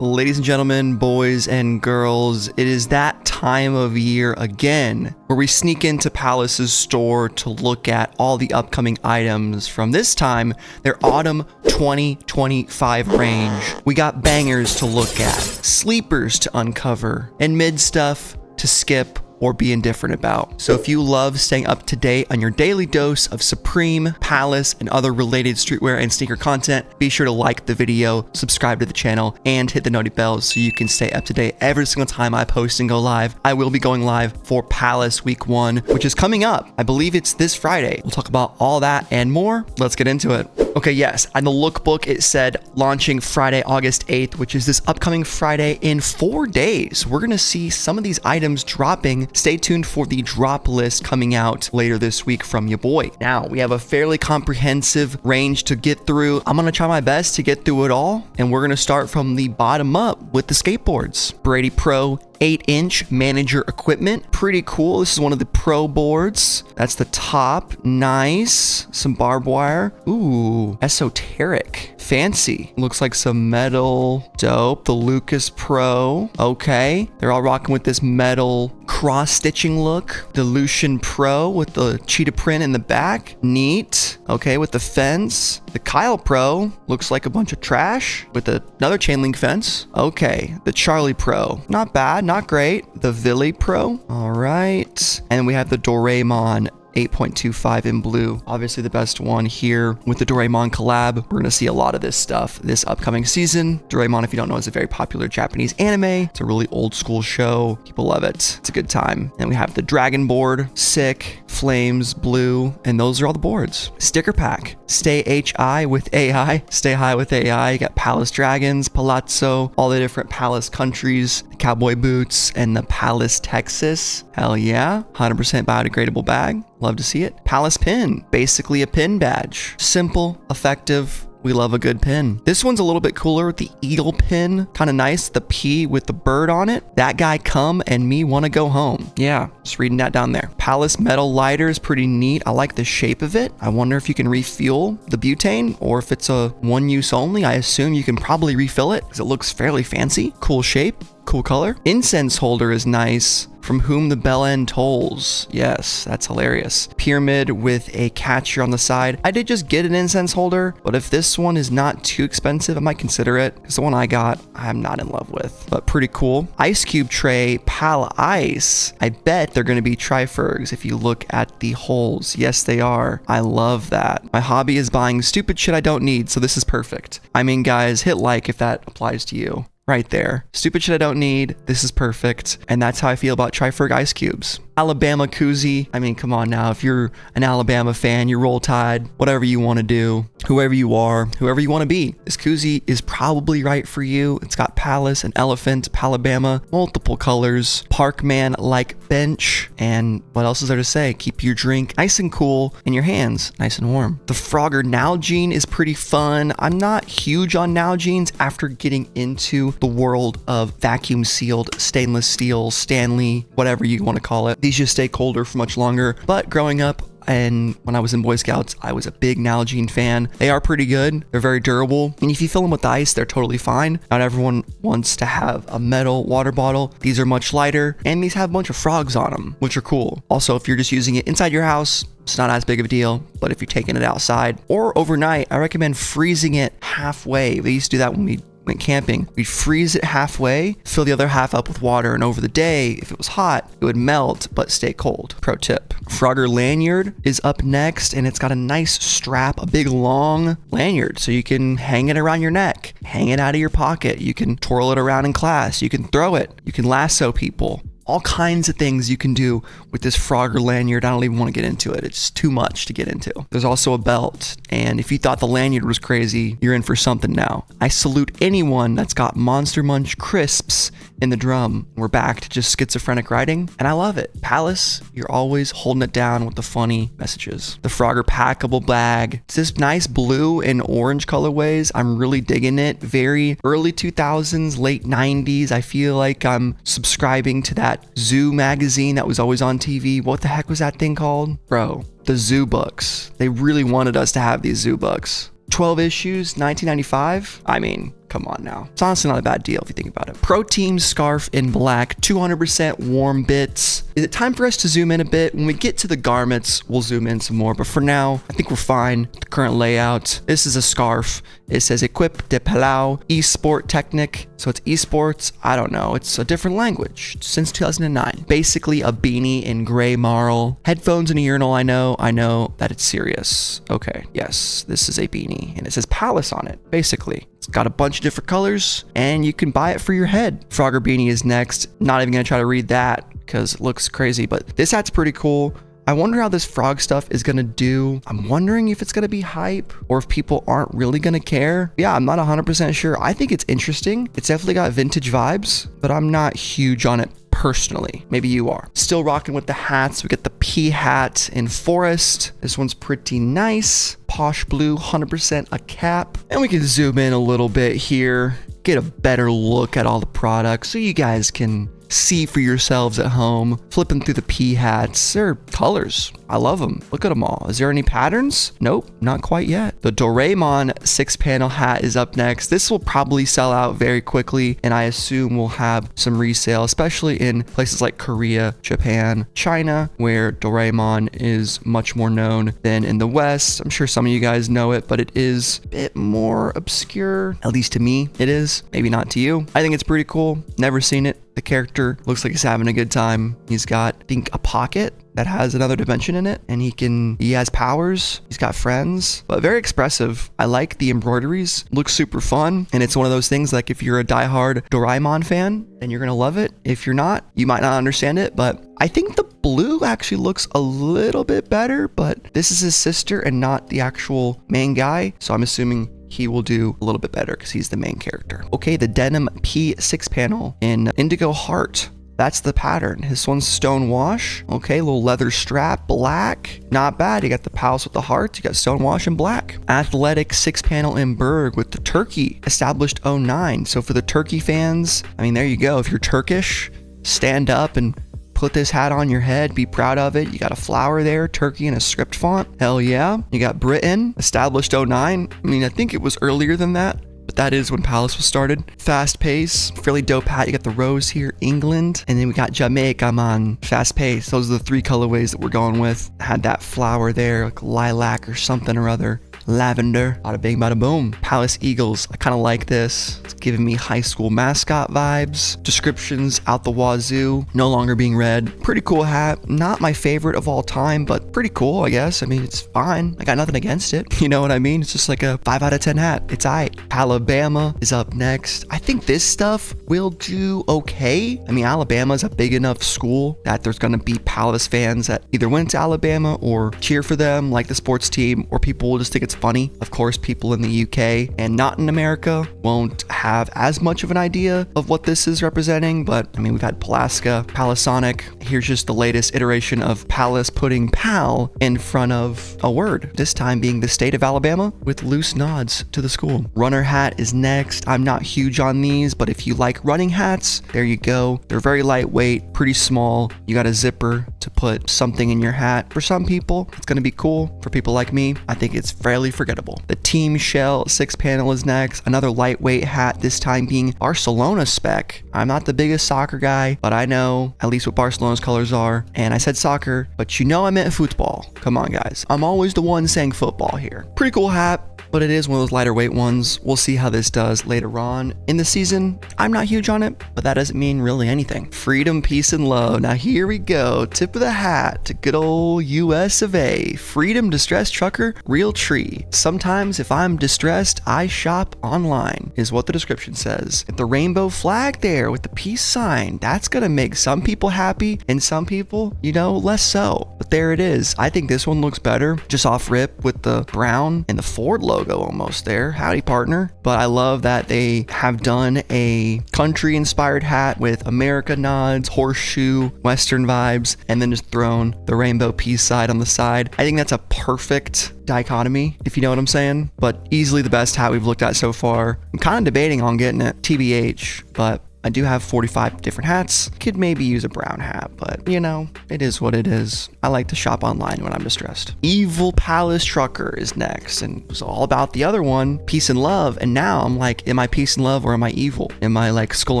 Ladies and gentlemen, boys and girls, it is that time of year again where we sneak into Palace's store to look at all the upcoming items from this time, their autumn 2025 range. We got bangers to look at, sleepers to uncover, and mid stuff to skip or be indifferent about. So if you love staying up to date on your daily dose of Supreme, Palace, and other related streetwear and sneaker content, be sure to like the video, subscribe to the channel, and hit the noti bell so you can stay up to date every single time I post and go live. I will be going live for Palace Week 1, which is coming up. I believe it's this Friday. We'll talk about all that and more. Let's get into it. Okay, yes, on the lookbook it said launching Friday, August 8th, which is this upcoming Friday in 4 days. We're gonna see some of these items dropping. Stay tuned for the drop list coming out later this week from your boy. Now, we have a fairly comprehensive range to get through. I'm gonna try my best to get through it all, and we're gonna start from the bottom up with the skateboards. Brady Pro 8-inch manager equipment. Pretty cool. This is one of the Pro boards. That's the top. Nice. Some barbed wire. Ooh, esoteric. Fancy. Looks like some metal. Dope. The Lucas Pro. Okay. They're all rocking with this metal cross-stitching look. The Lucian Pro with the cheetah print in the back. Neat. Okay, with the fence. The Kyle Pro looks like a bunch of trash with another chain link fence. Okay. The Charlie Pro. Not bad. Not great. The Villy Pro. All right. And we have the Doraemon 8.25 in blue. Obviously the best one here with the Doraemon collab. We're going to see a lot of this stuff this upcoming season. Doraemon, if you don't know, is a very popular Japanese anime. It's a really old school show. People love it. It's a good time. And we have the Dragon board, sick, flames, blue, and those are all the boards. Sticker pack. Stay HI with AI. Stay high with AI. You got Palace Dragons, Palazzo, all the different Palace countries, the cowboy boots, and the Palace Texas. Hell yeah. 100% biodegradable bag. Love to see it. Palace pin, basically a pin badge. Simple, effective. We love a good pin. This one's a little bit cooler with the eagle pin. Kind of nice. The P with the bird on it. That guy come and me want to go home. Yeah, just reading that down there. Palace metal lighter is pretty neat. I like the shape of it. I wonder if you can refuel the butane or if it's a one use only. I assume you can probably refill it because it looks fairly fancy. Cool shape. Cool color. Incense holder is nice. From whom the bell end tolls. Yes, that's hilarious. Pyramid with a catcher on the side. I did just get an incense holder, but if this one is not too expensive, I might consider it because the one I got, I'm not in love with, but pretty cool. Ice cube tray, Pal Ice. I bet they're going to be Trifergs if you look at the holes. Yes, they are. I love that. My hobby is buying stupid shit I don't need, so this is perfect. I mean, guys, hit like if that applies to you. Right there. Stupid shit I don't need. This is perfect. And that's how I feel about Triferg ice cubes. Alabama koozie. I mean, come on now. If you're an Alabama fan, you Roll Tide, whatever you want to do, whoever you are, whoever you want to be. This koozie is probably right for you. It's got Palace and Elephant, Palabama, multiple colors, Parkman-like bench, and what else is there to say? Keep your drink nice and cool and your hands nice and warm. The Frogger Nalgene is pretty fun. I'm not huge on Nalgenes after getting into the world of vacuum sealed stainless steel, Stanley, whatever you want to call it. These just stay colder for much longer. But growing up and when I was in Boy Scouts, I was a big Nalgene fan. They are pretty good. They're very durable. And if you fill them with ice, they're totally fine. Not everyone wants to have a metal water bottle. These are much lighter and these have a bunch of frogs on them, which are cool. Also, if you're just using it inside your house, it's not as big of a deal, but if you're taking it outside or overnight, I recommend freezing it halfway. We used to do that when we went camping. We'd freeze it halfway, fill the other half up with water, and over the day, if it was hot, it would melt but stay cold. Pro tip. Frogger lanyard is up next, and it's got a nice strap, a big long lanyard, so you can hang it around your neck, hang it out of your pocket, you can twirl it around in class, you can throw it, you can lasso people. All kinds of things you can do with this Frogger lanyard. I don't even want to get into it. It's too much to get into. There's also a belt. And if you thought the lanyard was crazy, you're in for something now. I salute anyone that's got Monster Munch crisps in the drum. We're back to just schizophrenic writing, and I love it. Palace, you're always holding it down with the funny messages. The Frogger Packable bag. It's this nice blue and orange colorways. I'm really digging it. Very early 2000s, late 90s. I feel like I'm subscribing to that Zoo magazine that was always on TV. What the heck was that thing called? Bro, the Zoo books. They really wanted us to have these Zoo books. 12 issues, 1995. I mean, Come on now. It's honestly not a bad deal if you think about it. Pro Team scarf in black, 200% warm bits. Is it time for us to zoom in a bit? When we get to the garments, we'll zoom in some more. But for now, I think we're fine. The current layout. This is a scarf. It says Equip de Palau Esport Technic. So it's esports. I don't know. It's a different language since 2009. Basically a beanie in gray marl. Headphones and a urinal. I know that it's serious. Okay. Yes, this is a beanie and it says Palace on it. Basically. It's got a bunch of different colors and you can buy it for your head. Frogger beanie is next. Not even gonna try to read that because it looks crazy, but this hat's pretty cool. I wonder how this frog stuff is gonna do. I'm wondering if it's gonna be hype or if people aren't really gonna care. Yeah, I'm not 100% sure. I think it's interesting. It's definitely got vintage vibes, but I'm not huge on it personally. Maybe you are. Still rocking with the hats. We get the pea hat in forest. This one's pretty nice. Posh blue, 100% a cap. And we can zoom in a little bit here, get a better look at all the products so you guys can see for yourselves at home. Flipping through the pea hats, they're colors. I love them. Look at them all. Is there any patterns? Nope, not quite yet. The Doraemon 6-panel hat is up next. This will probably sell out very quickly, and I assume we'll have some resale, especially in places like Korea, Japan, China, where Doraemon is much more known than in the West. I'm sure some of you guys know it, but it is a bit more obscure. At least to me, it is. Maybe not to you. I think it's pretty cool. Never seen it. The character looks like he's having a good time. He's got, I think, a pocket that has another dimension in it, and he has powers. He's got friends, but very expressive. I like the embroideries. Looks super fun, and it's one of those things like if you're a diehard Doraemon fan, then you're gonna love it. If you're not, you might not understand it, but I think the blue actually looks a little bit better, but this is his sister and not the actual main guy, so I'm assuming he will do a little bit better because he's the main character. Okay, the denim P6 panel in indigo heart. That's the pattern. This one's stone wash. Okay, little leather strap, black. Not bad. You got the palace with the heart. You got stone wash in black. Athletic 6-panel in Berg with the turkey, established '09. So for the turkey fans, I mean, there you go. If you're Turkish, stand up and put this hat on your head, be proud of it. You got a flower there, turkey in a script font. Hell yeah. You got Britain, established '09. I mean, I think it was earlier than that, but that is when Palace was started. Fast pace, fairly dope hat. You got the rose here, England. And then we got Jamaica, man. Fast pace. Those are the 3 colorways that we're going with. Had that flower there, like lilac or something or other. Lavender. Bada bing, bada boom. Palace Eagles. I kind of like this. It's giving me high school mascot vibes. Descriptions out the wazoo. No longer being read. Pretty cool hat. Not my favorite of all time, but pretty cool, I guess. I mean, it's fine. I got nothing against it. You know what I mean? It's just like a 5 out of 10 hat. It's aight. Alabama is up next. I think this stuff will do okay. I mean, Alabama is a big enough school that there's going to be Palace fans that either went to Alabama or cheer for them, like the sports team, or people will just think it's funny. Of course, people in the UK and not in America won't have as much of an idea of what this is representing, but I mean, we've had Palaska, Palasonic. Here's just the latest iteration of Palace putting pal in front of a word, this time being the state of Alabama with loose nods to the school. Runner hat is next. I'm not huge on these, but if you like running hats, there you go. They're very lightweight, pretty small. You got a zipper to put something in your hat. For some people, it's going to be cool. For people like me, I think it's fairly forgettable. The Team Shell 6-panel is next. Another lightweight hat, this time being Barcelona spec. I'm not the biggest soccer guy, but I know at least what Barcelona's colors are. And I said soccer, but you know I meant football. Come on, guys. I'm always the one saying football here. Pretty cool hat, but it is one of those lighter weight ones. We'll see how this does later on in the season. I'm not huge on it, but that doesn't mean really anything. Freedom, peace, and love. Now here we go. Tip of the hat to good old US of A. Freedom Distressed Trucker, Real Tree. Sometimes if I'm distressed, I shop online, is what the description says. With the rainbow flag there with the peace sign, that's gonna make some people happy and some people, you know, less so. But there it is. I think this one looks better just off rip with the brown and the Ford logo almost there. Howdy, partner. But I love that they have done a country inspired hat with America nods, horseshoe, Western vibes, and then just thrown the rainbow peace side on the side. I think that's a perfect dichotomy, if you know what I'm saying, but easily the best hat we've looked at so far. I'm kind of debating on getting it, TBH, but I do have 45 different hats. Could maybe use a brown hat, but you know, it is what it is. I like to shop online when I'm distressed. Evil Palace Trucker is next, and it was all about the other one, Peace and Love. And now I'm like, am I peace and love or am I evil? Am I like Skull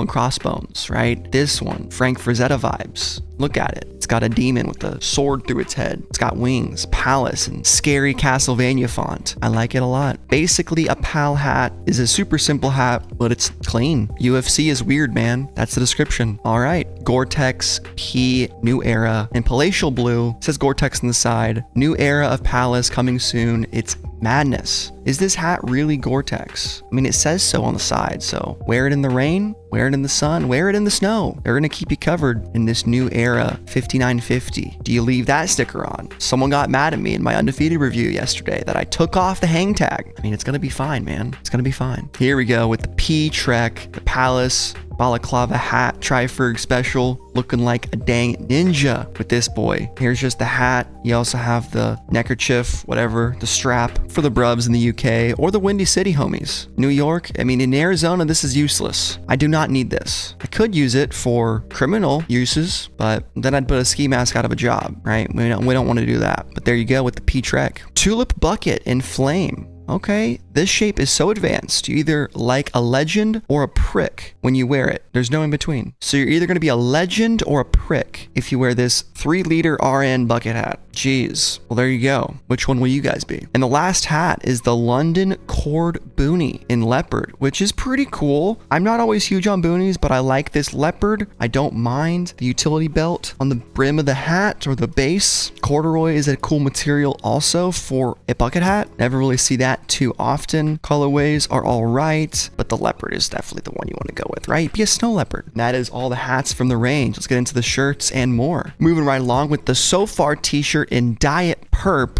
and Crossbones, right? This one, Frank Frazetta vibes. Look at it. It's got a demon with a sword through its head. It's got wings, palace, and scary Castlevania font. I like it a lot. Basically, a PAL hat is a super simple hat, but it's clean. UFC is weird, man. That's the description. All right. Gore-Tex P New Era in palatial blue. It says Gore-Tex on the side. New era of Palace coming soon. It's madness. Is this hat really Gore-Tex? I mean, it says so on the side, so wear it in the rain, wear it in the sun, wear it in the snow. They're gonna keep you covered in this new era 5950. Do you leave that sticker on? Someone got mad at me in my undefeated review yesterday that I took off the hang tag. I mean, it's gonna be fine, man. It's gonna be fine. Here we go with the P-Trek, the Palace balaclava hat, Triferg special, looking like a dang ninja with this boy. Here's just the hat. You also have the neckerchief, whatever, the strap for the brubs in the UK or the Windy City homies. New York, I mean, in Arizona, this is useless. I do not need this. I could use it for criminal uses, but then I'd put a ski mask out of a job, right? We don't want to do that. But there you go with the P-Trek. Tulip bucket in flame. Okay, this shape is so advanced. You either like a legend or a prick when you wear it. There's no in between. So you're either going to be a legend or a prick if you wear this 3-liter RN bucket hat. Jeez. Well, there you go. Which one will you guys be? And the last hat is the London Cord Boonie in leopard, which is pretty cool. I'm not always huge on boonies, but I like this leopard. I don't mind the utility belt on the brim of the hat or the base. Corduroy is a cool material also for a bucket hat. Never really see that too often. Colorways are all right, but the leopard is definitely the one you want to go with, right? Be a snow leopard. And that is all the hats from the range. Let's get into the shirts and more. Moving right along with the So Far t-shirt in Diet Perp.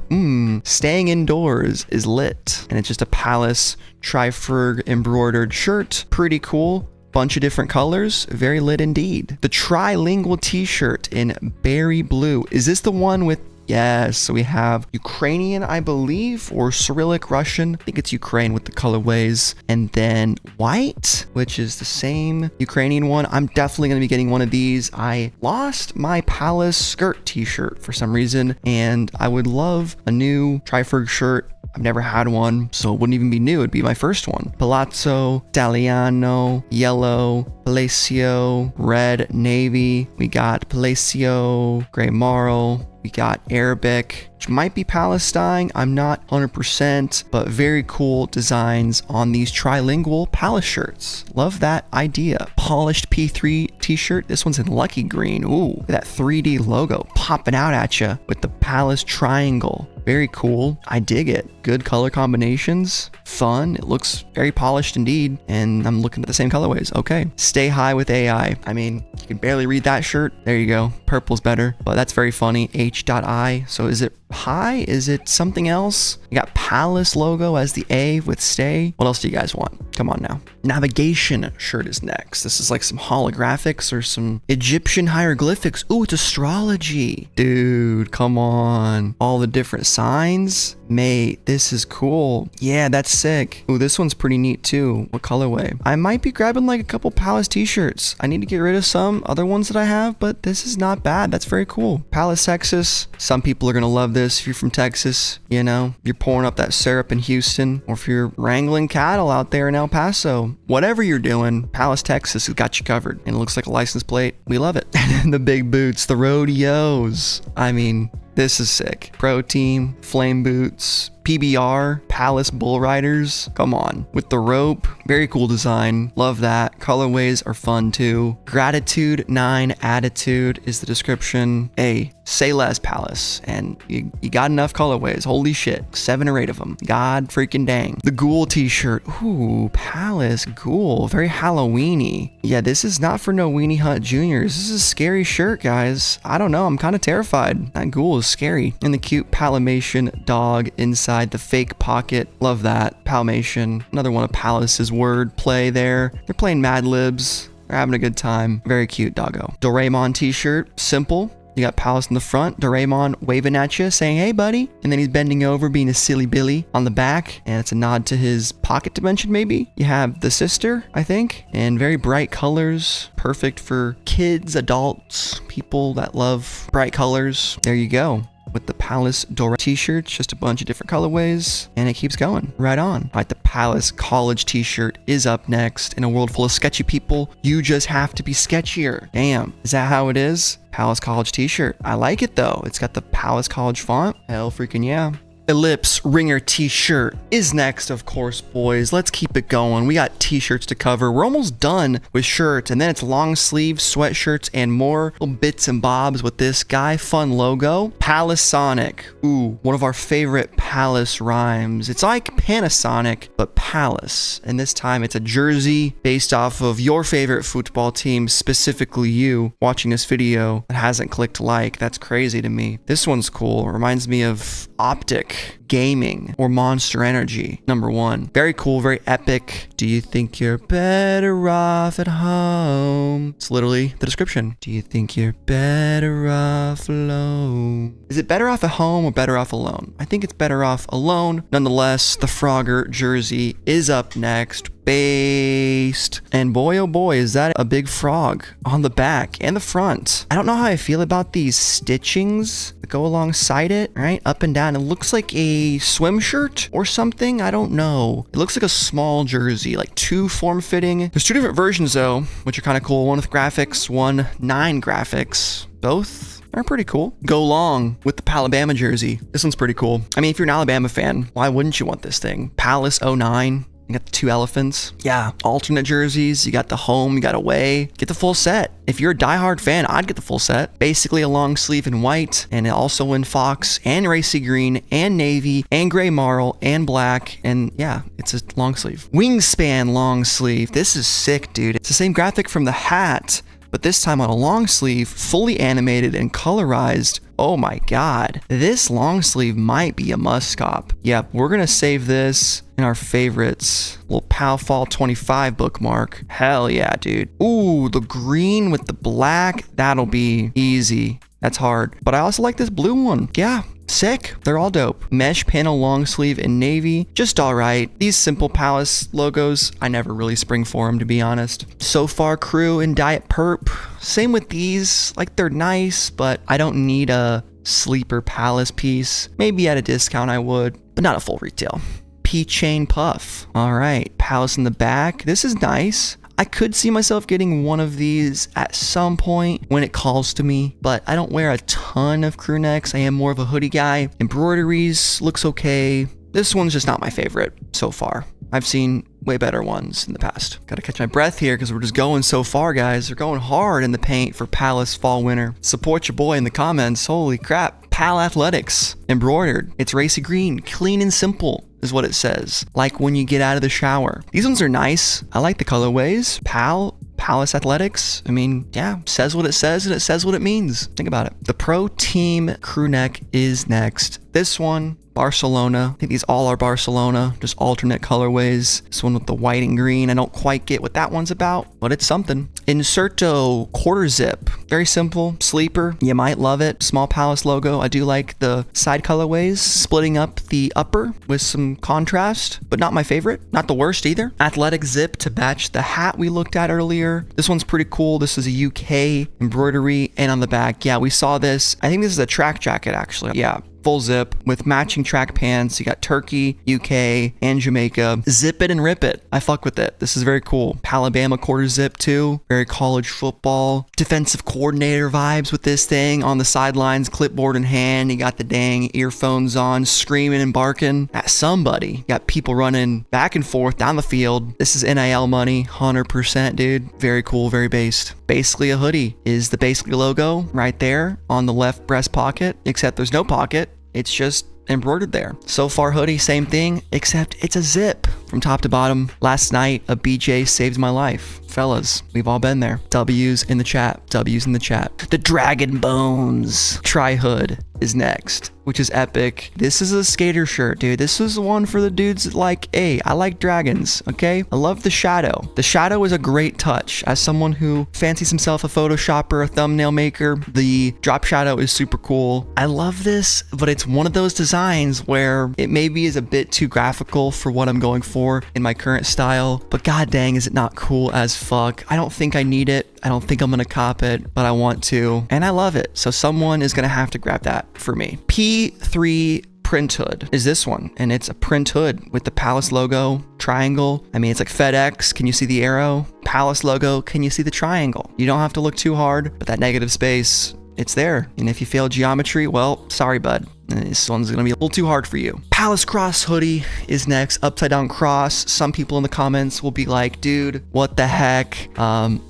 Staying indoors is lit. And it's just a Palace Triferg embroidered shirt. Pretty cool. Bunch of different colors, very lit indeed. The trilingual t-shirt in berry blue. Is this the one with, yes, so we have Ukrainian, I believe, or Cyrillic Russian. I think it's Ukraine with the colorways. And then white, which is the same Ukrainian one. I'm definitely going to be getting one of these. I lost my Palace skirt t-shirt for some reason, and I would love a new Triferg shirt. I've never had one, so it wouldn't even be new. It'd be my first one. Palazzo, Italiano, yellow, Palacio, red, navy. We got Palacio, gray marl. We got Arabic, which might be Palestine. I'm not 100%, but very cool designs on these trilingual Palace shirts. Love that idea. Polished P3 t-shirt. This one's in lucky green. Ooh, that 3D logo popping out at you with the Palace triangle. Very cool. I dig it. Good color combinations. Fun. It looks very polished indeed. And I'm looking at the same colorways. Okay. Stay high with AI. I mean, you can barely read that shirt. There you go. Purple's better, but that's very funny. H.I. So is it high? Is it something else? You got Palace logo as the A with stay. What else do you guys want? Come on now. Navigation shirt is next. This is like some holographics or some Egyptian hieroglyphics. Ooh, it's astrology. Dude, come on. All the different signs. Mate, this is cool. Yeah, that's sick. Ooh, this one's pretty neat too. What colorway? I might be grabbing like a couple Palace t-shirts. I need to get rid of some other ones that I have, but this is not bad. That's very cool. Palace Texas. Some people are gonna love this if you're from Texas. You know, you're pouring up that syrup in Houston, or if you're wrangling cattle out there in El Paso. Whatever you're doing, Palace Texas has got you covered. And it looks like a license plate. We love it. And the big boots, the rodeos. I mean, this is sick. Pro Team, flame boots, PBR, Palace Bull Riders. Come on. With the rope. Very cool design. Love that. Colorways are fun too. Gratitude 9 Attitude is the description. Hey, say less, Palace. And you got enough colorways. Holy shit. 7 or 8 of them. God freaking dang. The Ghoul t-shirt. Ooh, Palace Ghoul. Very Halloween-y. Yeah, this is not for no Weenie Hut Juniors. This is a scary shirt, guys. I don't know. I'm kind of terrified. That ghoul is scary. And the cute Palamation dog inside the fake pocket. Love that. Palmation. Another one of Palace's word play there. They're playing Mad Libs. They're having a good time. Very cute doggo. Doraemon t-shirt. Simple. You got Palace in the front, Doraemon waving at you, saying, hey, buddy. And then he's bending over, being a silly Billy on the back. And it's a nod to his pocket dimension, maybe. You have the sister, I think, and very bright colors. Perfect for kids, adults, people that love bright colors. There you go. With the Palace Dora t-shirts, just a bunch of different colorways, and it keeps going right on. All right, the Palace college t-shirt is up next. In a world full of sketchy people, you just have to be sketchier. Damn, is that how it is? Palace college t-shirt. I like it though. It's got the Palace college font. Hell freaking yeah. Ellipse Ringer t-shirt is next, of course, boys. Let's keep it going. We got t-shirts to cover. We're almost done with shirts, and then it's long sleeve sweatshirts and more little bits and bobs with this guy. Fun logo. Palisonic. Ooh, one of our favorite Palace rhymes. It's like Panasonic, but Palace. And this time it's a jersey based off of your favorite football team, specifically you watching this video that hasn't clicked like. That's crazy to me. This one's cool. It reminds me of Optic Gaming or Monster Energy #1. Very cool, very epic. Do you think you're better off at home? It's literally the description. Do you think you're better off alone? Is it better off at home or better off alone? I think it's better off alone. Nonetheless, the Frogger jersey is up next. Based. And boy, oh boy, is that a big frog on the back and the front. I don't know how I feel about these stitchings that go alongside it, right? Up and down. It looks like a swim shirt or something. I don't know. It looks like a small jersey, like too form-fitting. There's two different versions though, which are kind of cool. One with graphics, one 9 graphics. Both are pretty cool. Go long with the Alabama jersey. This one's pretty cool. I mean, if you're an Alabama fan, why wouldn't you want this thing? Palace 09. You got the 2 elephants. Yeah, alternate jerseys. You got the home, you got away. Get the full set. If you're a diehard fan, I'd get the full set. Basically a long sleeve in white, and also in fox, and racy green, and navy, and gray marl, and black. And yeah, it's a long sleeve. Wingspan long sleeve. This is sick, dude. It's the same graphic from the hat, but this time on a long sleeve, fully animated and colorized. Oh my god. This long sleeve might be a must cop. Yep, we're gonna save this in our favorites. Little Pal Fall 25 bookmark. Hell yeah, dude. Ooh, the green with the black. That'll be easy. That's hard. But I also like this blue one. Yeah. Sick. They're all dope. Mesh panel long sleeve in navy. Just all right. These simple Palace logos, I never really spring for them, to be honest. So Far Crew in Diet Perp. Same with these. Like, they're nice, but I don't need a sleeper Palace piece. Maybe at a discount I would, but not a full retail. P-Chain Puff. All right. Palace in the back. This is nice. I could see myself getting one of these at some point when it calls to me, but I don't wear a ton of crew necks. I am more of a hoodie guy. Embroideries looks okay. This one's just not my favorite so far. I've seen way better ones in the past. Gotta catch my breath here because we're just going so far, guys. We're going hard in the paint for Palace Fall Winter. Support your boy in the comments. Holy crap. Pal Athletics. Embroidered. It's racy green. Clean and simple is what it says. Like when you get out of the shower. These ones are nice. I like the colorways. Palace Athletics. I mean, yeah, says what it says and it says what it means. Think about it. The Pro Team crew neck is next. This one, Barcelona. I think these all are Barcelona, just alternate colorways. This one with the white and green. I don't quite get what that one's about, but it's something. Inserto quarter zip. Very simple. Sleeper. You might love it. Small Palace logo. I do like the side colorways, splitting up the upper with some contrast, but not my favorite. Not the worst either. Athletic zip to match the hat we looked at earlier. This one's pretty cool. This is a UK embroidery, and on the back, yeah, we saw this. I think this is a track jacket, actually. Yeah. Full zip with matching track pants. You got Turkey, UK, and Jamaica. Zip it and rip it. I fuck with it. This is very cool. Alabama quarter zip too. Very college football. Defensive coordinator vibes with this thing. On the sidelines, clipboard in hand. You got the dang earphones on, screaming and barking at somebody. You got people running back and forth down the field. This is NIL money, 100%, dude. Very cool, very based. Basically a hoodie is the basically logo right there on the left breast pocket, except there's no pocket. It's just embroidered there. So Far hoodie, same thing, except it's a zip. from top to bottom. Last night, a BJ saved my life. Fellas, we've all been there. W's in the chat. W's in the chat. The Dragon Bones Tri-Hood is next, which is epic. This is a skater shirt, dude. This is the one for the dudes that like, hey, I like dragons, okay? I love the shadow. The shadow is a great touch. As someone who fancies himself a photoshopper, a thumbnail maker, the drop shadow is super cool. I love this, but it's one of those designs where it maybe is a bit too graphical for what I'm going for in my current style, but god dang, is it not cool as fuck. I don't think I need it. I don't think I'm gonna cop it, but I want to, and I love it. So someone is gonna have to grab that for me. P3 print hood is this one, and it's a print hood with the Palace logo, triangle. I mean, it's like FedEx. Can you see the arrow? Palace logo. Can you see the triangle? You don't have to look too hard, but that negative space, it's there. And if you fail geometry, well, sorry, bud. This one's gonna be a little too hard for you. Palace cross hoodie is next. Upside down cross. Some people in the comments will be like, dude, what the heck?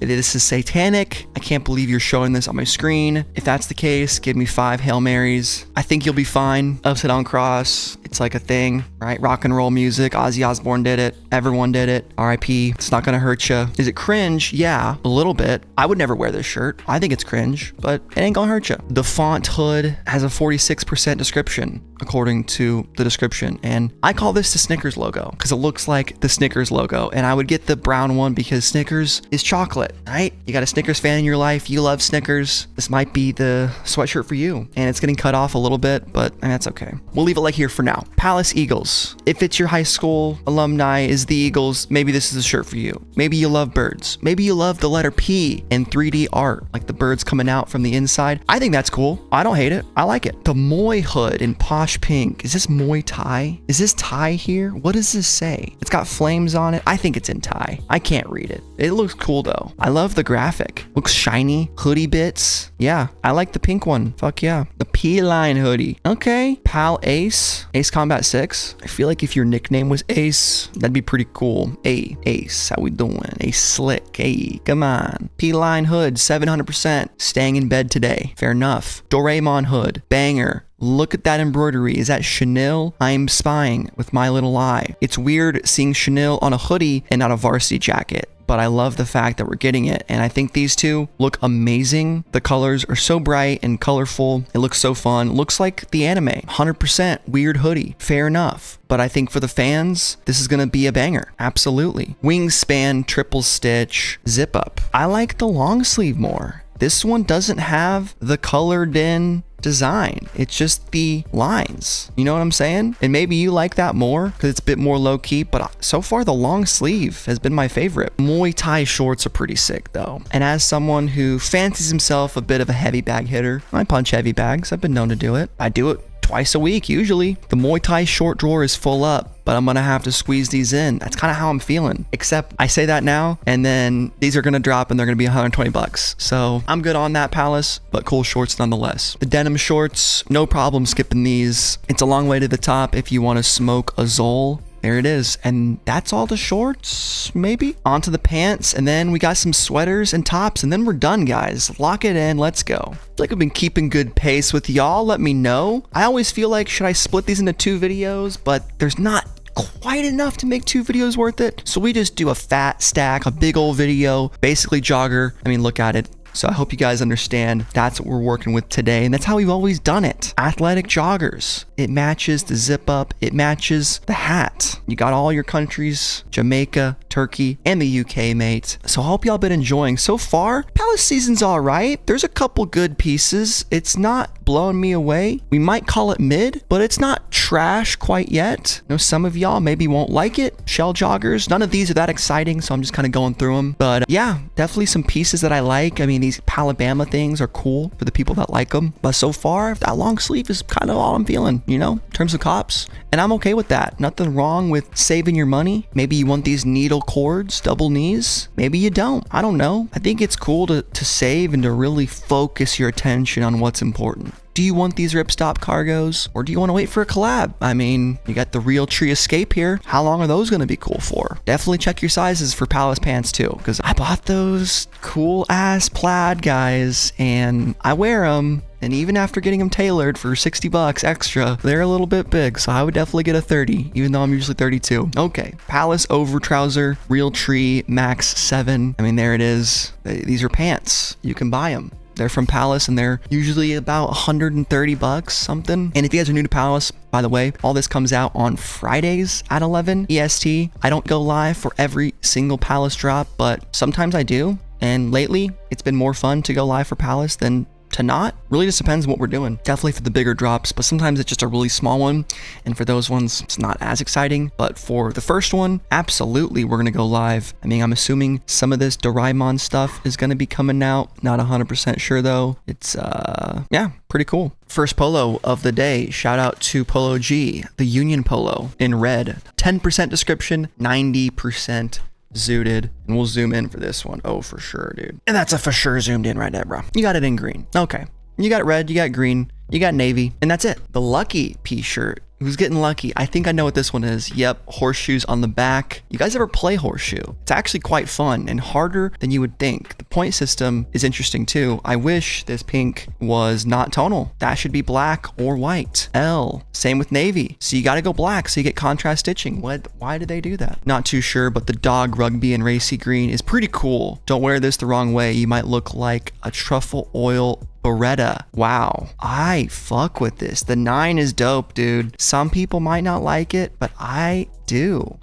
This is satanic. I can't believe you're showing this on my screen. If that's the case, give me 5 Hail Marys. I think you'll be fine. Upside down cross. It's like a thing, right? Rock and roll music. Ozzy Osbourne did it. Everyone did it. R.I.P. It's not gonna hurt you. Is it cringe? Yeah, a little bit. I would never wear this shirt. I think it's cringe, but it ain't gonna hurt you. The font hood has a 46% description according to the description, and I call this the Snickers logo because it looks like the Snickers logo, and I would get the brown one because Snickers is chocolate, right? You got a Snickers fan in your life, you love Snickers, this might be the sweatshirt for you, and it's getting cut off a little bit, but that's okay. We'll leave it like here for now. Palace Eagles. If it's your high school alumni is the Eagles, maybe this is a shirt for you. Maybe you love birds. Maybe you love the letter P and 3D art, like the birds coming out from the inside. I think that's cool. I don't hate it. I like it. The Muay hood in posh pink. Is this Muay Thai? Is this Thai here? What does this say? It's got flames on it. I think it's in Thai. I can't read it. It looks cool though. I love the graphic. Looks shiny. Hoodie bits. Yeah, I like the pink one. Fuck yeah. The P-line hoodie. Okay. Pal Ace. Ace Combat 6. I feel like if your nickname was Ace, that'd be pretty cool. Hey, Ace, how we doing? Ace Slick. Hey, come on. P-line hood, 700%. Staying in bed today. Fair enough. Doraemon hood. Banger. Look at that embroidery. Is that chenille? I'm spying with my little eye. It's weird seeing chenille on a hoodie and not a varsity jacket, but I love the fact that we're getting it, and I think these two look amazing. The colors are so bright and colorful. It looks so fun. Looks like the anime. 100% weird hoodie. Fair enough. But I think for the fans, this is going to be a banger. Absolutely. Wingspan, triple stitch, zip up. I like the long sleeve more. This one doesn't have the colored in design. It's just the lines. You know what I'm saying? And maybe you like that more because it's a bit more low key, but so far the long sleeve has been my favorite. Muay Thai shorts are pretty sick though. And as someone who fancies himself a bit of a heavy bag hitter, I punch heavy bags. I've been known to do it. I do it twice a week usually. The Muay Thai short drawer is full up, but I'm gonna have to squeeze these in. That's kind of how I'm feeling. Except I say that now, and then these are gonna drop and they're gonna be 120 bucks. So I'm good on that, Palace, but cool shorts nonetheless. The denim shorts, no problem skipping these. It's a long way to the top if you want to smoke a Zol. There it is. And that's all the shorts, maybe? Onto the pants, and then we got some sweaters and tops, and then we're done, guys. Lock it in, let's go. I feel like I've been keeping good pace with y'all. Let me know. I always feel like, should I split these into 2 videos? But there's not quite enough to make 2 videos worth it. So we just do a fat stack, a big old video, basically jogger. I mean, look at it. So I hope you guys understand that's what we're working with today, and that's how we've always done it. Athletic joggers. It matches the zip up. It matches the hat. You got all your countries, Jamaica, Turkey, and the UK, mate. So I hope y'all been enjoying. So far, Palace season's all right. There's a couple good pieces. It's not blowing me away. We might call it mid, but it's not trash quite yet. I know some of y'all maybe won't like it. Shell joggers. None of these are that exciting, so I'm just kind of going through them. But yeah, definitely some pieces that I like. I mean, these Palabama things are cool for the people that like them. But so far, that long sleeve is kind of all I'm feeling, you know, in terms of cops. And I'm okay with that. Nothing wrong with saving your money. Maybe you want these needle cords, double knees. Maybe you don't. I don't know. I think it's cool to save and to really focus your attention on what's important. Do you want these ripstop cargos, or do you want to wait for a collab? I mean, you got the Real Tree Escape here. How long are those going to be cool for? Definitely check your sizes for Palace pants too, because I bought those cool ass plaid guys and I wear them. And even after getting them tailored for 60 bucks extra, they're a little bit big, so I would definitely get a 30, even though I'm usually 32. Okay, Palace over trouser, Real Tree Max 7. I mean, there it is. These are pants. You can buy them. They're from Palace and they're usually about 130 bucks, something. And if you guys are new to Palace, by the way, all this comes out on Fridays at 11 EST. I don't go live for every single Palace drop, but sometimes I do. And lately, it's been more fun to go live for Palace than to not. Really just depends on what we're doing. Definitely for the bigger drops, but sometimes it's just a really small one, and for those ones it's not as exciting. But for the first one, absolutely we're gonna go live. I mean, I'm assuming some of this Doraemon stuff is gonna be coming out. Not 100% sure though. It's yeah, pretty cool. First polo of the day, shout out to Polo G, the Union Polo in red. 10% description, 90% zooted, and we'll zoom in for this one. Oh, for sure, dude. And that's a for sure zoomed in right there, bro. You got it in green. Okay. You got red, you got green, you got navy, and that's it. The Lucky P shirt. Who's getting lucky? I think I know what this one is. Yep, horseshoes on the back. You guys ever play horseshoe? It's actually quite fun and harder than you would think. The point system is interesting too. I wish this pink was not tonal. That should be black or white. L. Same with navy. So you gotta go black so you get contrast stitching. Why did they do that? Not too sure, but the dog rugby and racy green is pretty cool. Don't wear this the wrong way. You might look like a truffle oil Beretta. Wow, I fuck with this. The 9 is dope, dude. Some people might not like it, but I do.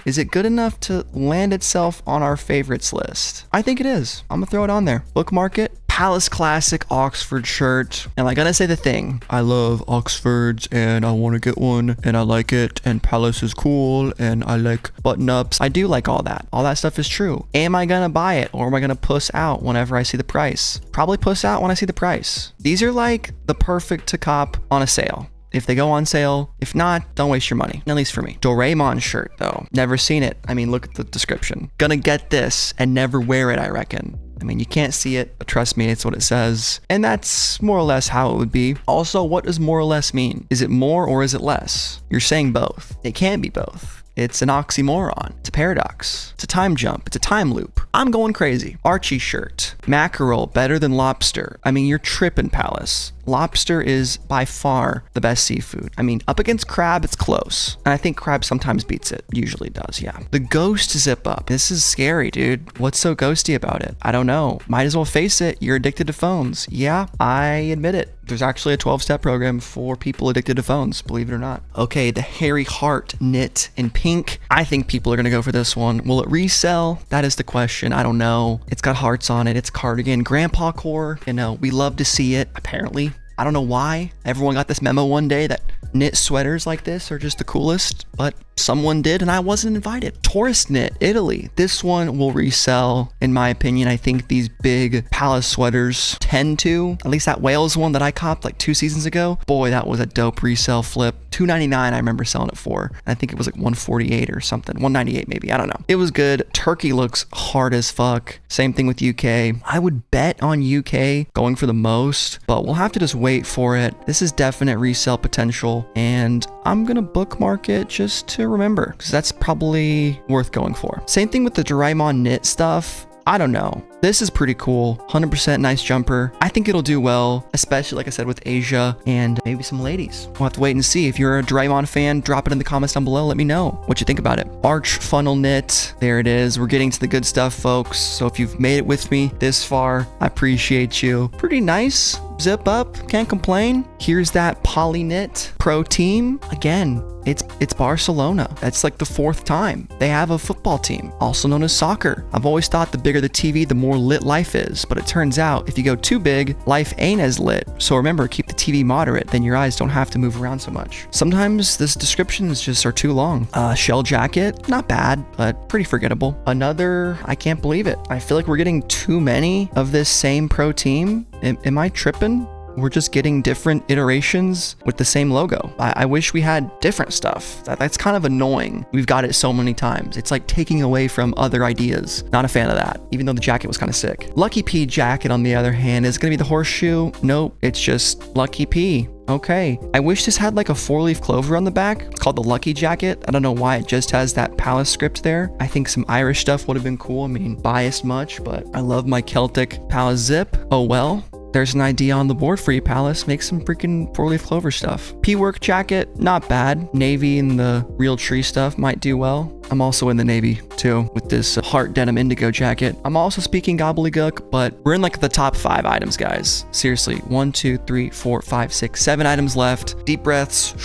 Is it good enough to land itself on our favorites list? I think it is. I'm gonna throw it on there. Bookmark it. Palace Classic Oxford shirt. And I gotta say the thing, I love Oxfords and I want to get one and I like it and Palace is cool and I like button ups. I do like all that. All that stuff is true. Am I gonna buy it or am I gonna puss out whenever I see the price? Probably puss out when I see the price. These are like the perfect to cop on a sale. If they go on sale, if not, don't waste your money, at least for me. Doraemon shirt though, never seen it. I mean, look at the description. Gonna get this and never wear it, I reckon. I mean, you can't see it, but trust me, it's what it says. And that's more or less how it would be. Also, what does more or less mean? Is it more or is it less? You're saying both. It can be both. It's an oxymoron. It's a paradox. It's a time jump. It's a time loop. I'm going crazy. Archie shirt. Mackerel better than lobster. I mean, you're tripping, Palace. Lobster is by far the best seafood. I mean, up against crab, it's close. And I think crab sometimes beats it. Usually does, yeah. The ghost zip up. This is scary, dude. What's so ghosty about it? I don't know. Might as well face it. You're addicted to phones. Yeah, I admit it. There's actually a 12-step program for people addicted to phones, believe it or not. Okay, the Harry Hart knit in pink. I think people are gonna go for this one. Will it resell? That is the question. I don't know. It's got hearts on it. It's cardigan. Grandpa core. You know, we love to see it, apparently. I don't know why everyone got this memo one day that knit sweaters like this are just the coolest, but someone did and I wasn't invited. Tourist knit, Italy. This one will resell, in my opinion. I think these big Palace sweaters tend to. At least that Wales one that I copped like 2 seasons ago. Boy, that was a dope resale flip. $2.99 I remember selling it for. I think it was like $148 or something. $198 maybe, I don't know. It was good. Turkey looks hard as fuck. Same thing with UK. I would bet on UK going for the most, but we'll have to just wait for it. This is definite resale potential and I'm gonna bookmark it just to remember because that's probably worth going for. Same thing with the Doraemon knit stuff. I don't know. This is pretty cool. 100% nice jumper. I think it'll do well, especially like I said with Asia and maybe some ladies. We'll have to wait and see. If you're a Doraemon fan, drop it in the comments down below. Let me know what you think about it. Arch funnel knit. There it is. We're getting to the good stuff, folks. So if you've made it with me this far, I appreciate you. Pretty nice. Zip up. Can't complain. Here's that poly knit pro team. Again, it's Barcelona. That's like the 4th time. They have a football team, also known as soccer. I've always thought the bigger the TV, the more lit life is, but it turns out if you go too big, life ain't as lit. So remember, keep the TV moderate, then your eyes don't have to move around so much. Sometimes this descriptions just are too long. Shell jacket, not bad, but pretty forgettable. Another, I can't believe it. I feel like we're getting too many of this same pro team. Am I tripping? we're just getting different iterations with the same logo. I wish we had different stuff. That's kind of annoying. We've got it so many times. It's like taking away from other ideas. Not a fan of that, even though the jacket was kind of sick. Lucky P jacket, on the other hand, is gonna be the horseshoe. Nope, it's just Lucky P. Okay, I wish this had like a 4-leaf clover on the back. It's called the Lucky Jacket. I don't know why it just has that Palace script there. I think some Irish stuff would have been cool. I mean, biased much, but I love my Celtic Palace zip. Oh well. There's an idea on the board for you, Palace. Make some freaking 4-leaf clover stuff. P-work jacket, not bad. Navy and the real tree stuff might do well. I'm also in the navy too with this heart denim indigo jacket. I'm also speaking gobbledygook, but we're in like the top 5 items, guys. Seriously, 1, 2, 3, 4, 5, 6, 7 items left. Deep breaths.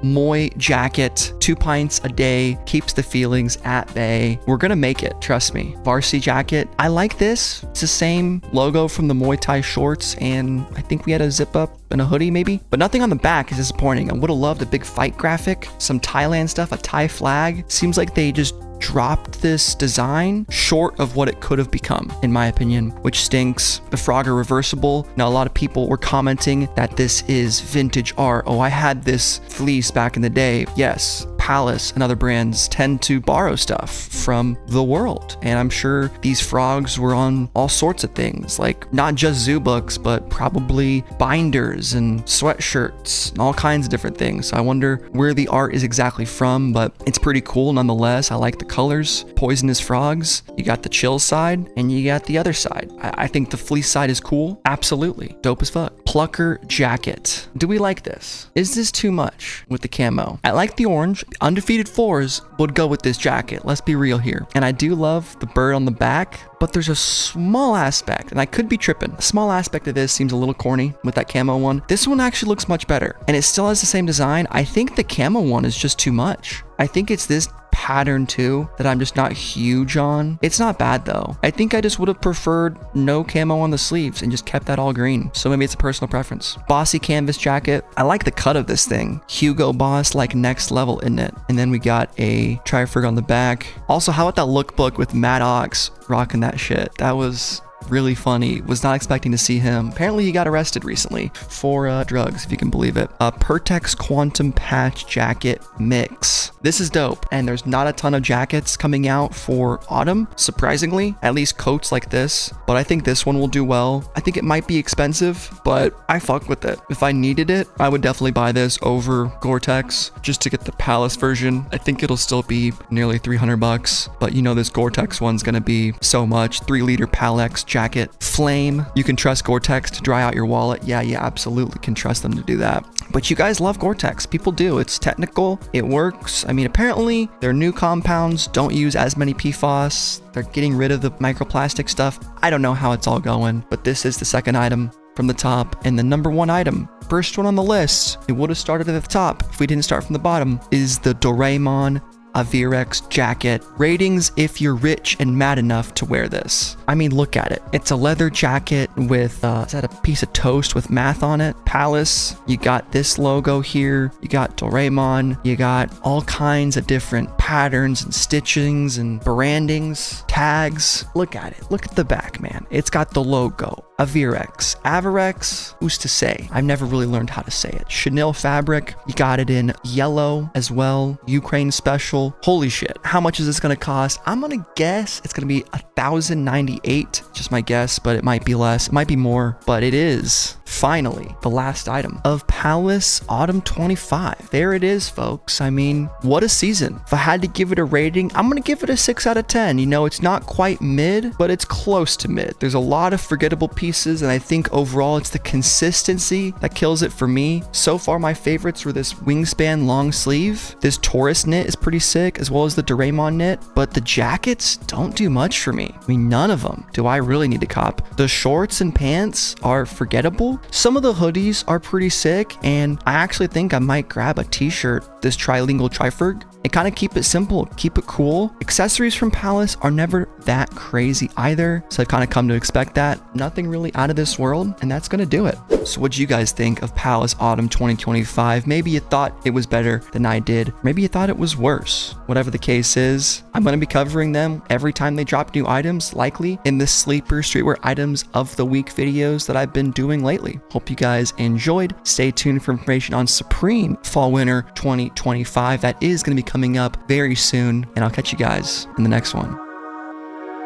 Moy jacket, 2 pints a day, keeps the feelings at bay. We're gonna make it, trust me. Varsity jacket, I like this. It's the same logo from the Muay Thai shorts, and I think we had a zip up and a hoodie maybe, but nothing on the back is disappointing. I would have loved a big fight graphic, some Thailand stuff, a Thai flag. Seems like they just dropped this design short of what it could have become, in my opinion, which stinks. The frog are reversible. Now, a lot of people were commenting that this is vintage art. Oh, I had this fleece back in the day. Yes, Palace and other brands tend to borrow stuff from the world, and I'm sure these frogs were on all sorts of things, like not just zoo books, but probably binders and sweatshirts and all kinds of different things. So I wonder where the art is exactly from, but it's pretty cool nonetheless. I like the colors. Poisonous frogs. You got the chill side and you got the other side. I think the fleece side is cool. Absolutely. Dope as fuck. Plucker jacket. Do we like this? Is this too much with the camo? I like the orange. Undefeated 4s would go with this jacket. Let's be real here. And I do love the bird on the back, but there's a small aspect, and I could be tripping. A small aspect of this seems a little corny with that camo one. This one actually looks much better, and it still has the same design. I think the camo one is just too much. I think it's this pattern too that I'm just not huge on. It's not bad though. I think I just would have preferred no camo on the sleeves and just kept that all green. So maybe it's a personal preference. Bossy canvas jacket. I like the cut of this thing. Hugo Boss, like next level, isn't it? And then we got a trifrig on the back. Also, how about that lookbook with Matt Ox rocking that shit? That was really funny. Was not expecting to see him. Apparently he got arrested recently for drugs, if you can believe it. A Pertex Quantum Patch jacket mix. This is dope, and there's not a ton of jackets coming out for autumn, surprisingly, at least coats like this, but I think this one will do well. I think it might be expensive, but I fuck with it. If I needed it, I would definitely buy this over Gore-Tex just to get the Palace version. I think it'll still be nearly 300 bucks, but you know this Gore-Tex one's gonna be so much. 3-liter Palex jacket. Flame. You can trust Gore-Tex to dry out your wallet. Yeah, you absolutely can trust them to do that. But you guys love Gore-Tex. People do. It's technical. It works. I mean, apparently their new compounds don't use as many PFAS. They're getting rid of the microplastic stuff. I don't know how it's all going, but this is the second item from the top, and the number 1 item, first one on the list, it would have started at the top if we didn't start from the bottom, is the Doraemon Avirex jacket. Ratings if you're rich and mad enough to wear this. I mean, look at it. It's a leather jacket with, is that a piece of toast with math on it? Palace. You got this logo here. You got Doraemon. You got all kinds of different patterns and stitchings and brandings, tags. Look at it. Look at the back, man. It's got the logo. Avirex, who's to say? I've never really learned how to say it. Chanel fabric, you got it in yellow as well. Ukraine special. Holy shit. How much is this gonna cost? I'm gonna guess it's gonna be $1,098. Just my guess, but it might be less. It might be more, but it is finally the last item of Palace Autumn 25. There it is, folks. I mean, what a season. If I had to give it a rating, I'm gonna give it a 6 out of 10. You know, it's not quite mid, but it's close to mid. There's a lot of forgettable pieces, and I think overall it's the consistency that kills it for me. So far, my favorites were this wingspan long sleeve. This Taurus knit is pretty sick, as well as the Doraemon knit, but the jackets don't do much for me. I mean, none of them do I really need to cop. The shorts and pants are forgettable. Some of the hoodies are pretty sick, and I actually think I might grab a t-shirt, this trilingual trifrig, and kind of keep it simple, keep it cool. Accessories from Palace are never that crazy either, so I've kind of come to expect that. Nothing really out of this world, and that's gonna do it. So what do you guys think of Palace Autumn 2025? Maybe you thought it was better than I did. Maybe you thought it was worse. Whatever the case is, I'm gonna be covering them every time they drop new items, likely in the Sleeper Streetwear Items of the Week videos that I've been doing lately. Hope you guys enjoyed. Stay tuned for information on Supreme Fall Winter 2025. That is gonna be coming up very soon, and I'll catch you guys in the next one.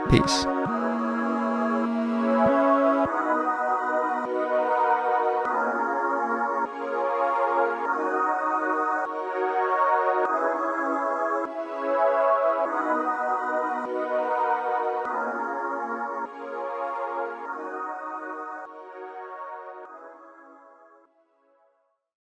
Peace.